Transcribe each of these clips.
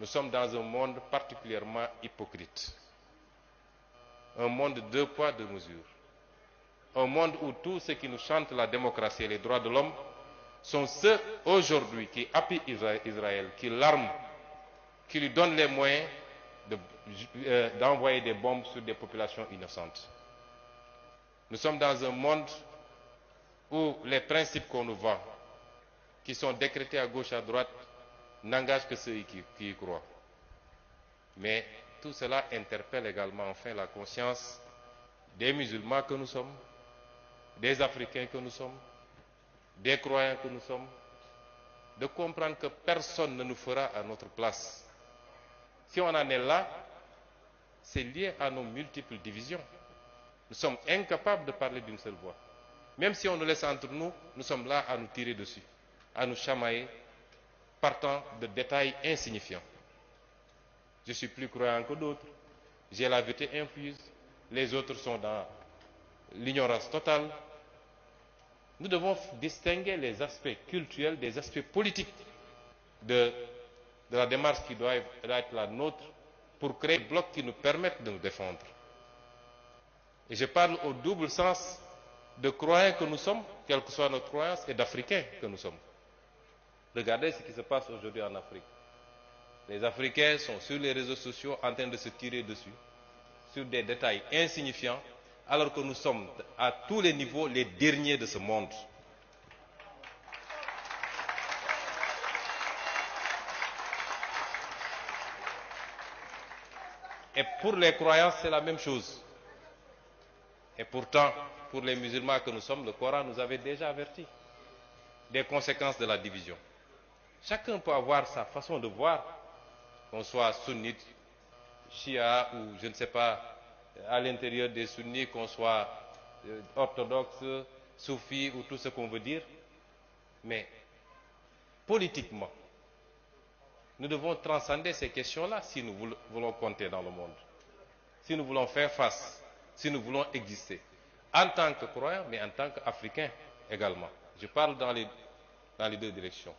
nous sommes dans un monde particulièrement hypocrite. Un monde de 2 poids, 2 mesures. Un monde où tous ceux qui nous chantent la démocratie et les droits de l'homme sont ceux aujourd'hui qui appuient Israël, qui l'arment, qui lui donnent les moyens d'envoyer des bombes sur des populations innocentes. Nous sommes dans un monde où les principes qu'on nous vend, qui sont décrétés à gauche, à droite, n'engagent que ceux qui y croient. Mais tout cela interpelle également enfin la conscience des musulmans que nous sommes, des Africains que nous sommes, des croyants que nous sommes, de comprendre que personne ne nous fera à notre place. Si on en est là, c'est lié à nos multiples divisions. Nous sommes incapables de parler d'une seule voix. Même si on nous laisse entre nous, nous sommes là à nous tirer dessus, à nous chamailler, partant de détails insignifiants. Je suis plus croyant que d'autres, j'ai la vérité infuse, les autres sont dans l'ignorance totale. Nous devons distinguer les aspects culturels des aspects politiques de la démarche qui doit être la nôtre pour créer des blocs qui nous permettent de nous défendre. Et je parle au double sens de croyants que nous sommes, quelle que soit notre croyance, et d'Africains que nous sommes. Regardez ce qui se passe aujourd'hui en Afrique. Les Africains sont sur les réseaux sociaux en train de se tirer dessus, sur des détails insignifiants, alors que nous sommes à tous les niveaux les derniers de ce monde. Et pour les croyants, c'est la même chose. Et pourtant, pour les musulmans que nous sommes, le Coran nous avait déjà averti des conséquences de la division. Chacun peut avoir sa façon de voir, qu'on soit sunnite, chia ou je ne sais pas, à l'intérieur des sunnis, qu'on soit orthodoxe, soufi ou tout ce qu'on veut dire. Mais politiquement, nous devons transcender ces questions-là si nous voulons compter dans le monde, si nous voulons faire face, si nous voulons exister, en tant que croyants, mais en tant qu'Africains également. Je parle dans les 2 directions.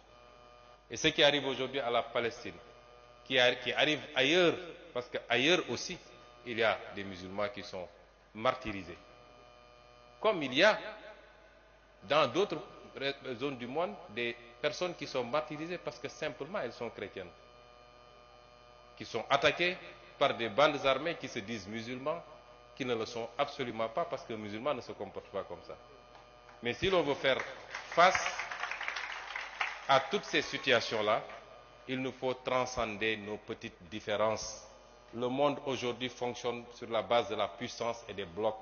Et ce qui arrive aujourd'hui à la Palestine, qui arrive ailleurs, parce qu'ailleurs aussi, il y a des musulmans qui sont martyrisés. Comme il y a dans d'autres zones du monde des personnes qui sont martyrisées parce que simplement elles sont chrétiennes, qui sont attaquées par des bandes armées qui se disent musulmans, qui ne le sont absolument pas parce que le musulman ne se comporte pas comme ça. Mais si l'on veut faire face à toutes ces situations-là, il nous faut transcender nos petites différences. Le monde aujourd'hui fonctionne sur la base de la puissance et des blocs.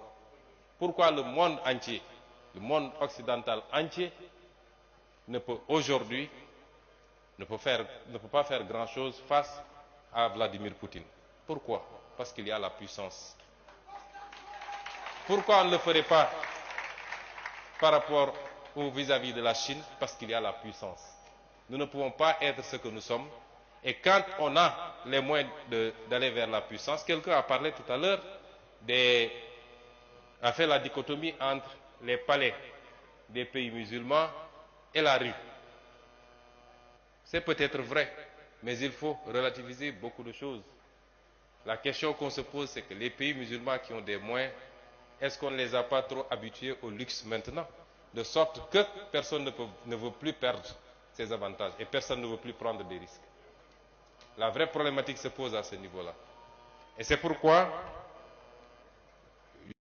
Pourquoi le monde entier, le monde occidental entier, ne peut aujourd'hui ne peut pas faire grand-chose face à Vladimir Poutine? Pourquoi? Parce qu'il y a la puissance. Pourquoi on ne le ferait pas par rapport ou vis-à-vis de la Chine? Parce qu'il y a la puissance. Nous ne pouvons pas être ce que nous sommes. Et quand on a les moyens d'aller vers la puissance, quelqu'un a parlé tout à l'heure, a fait la dichotomie entre les palais des pays musulmans et la rue. C'est peut-être vrai, mais il faut relativiser beaucoup de choses. La question qu'on se pose, c'est que les pays musulmans qui ont des moyens, est-ce qu'on ne les a pas trop habitués au luxe maintenant? De sorte que personne ne veut plus perdre ses avantages et personne ne veut plus prendre des risques. La vraie problématique se pose à ce niveau-là. Et c'est pourquoi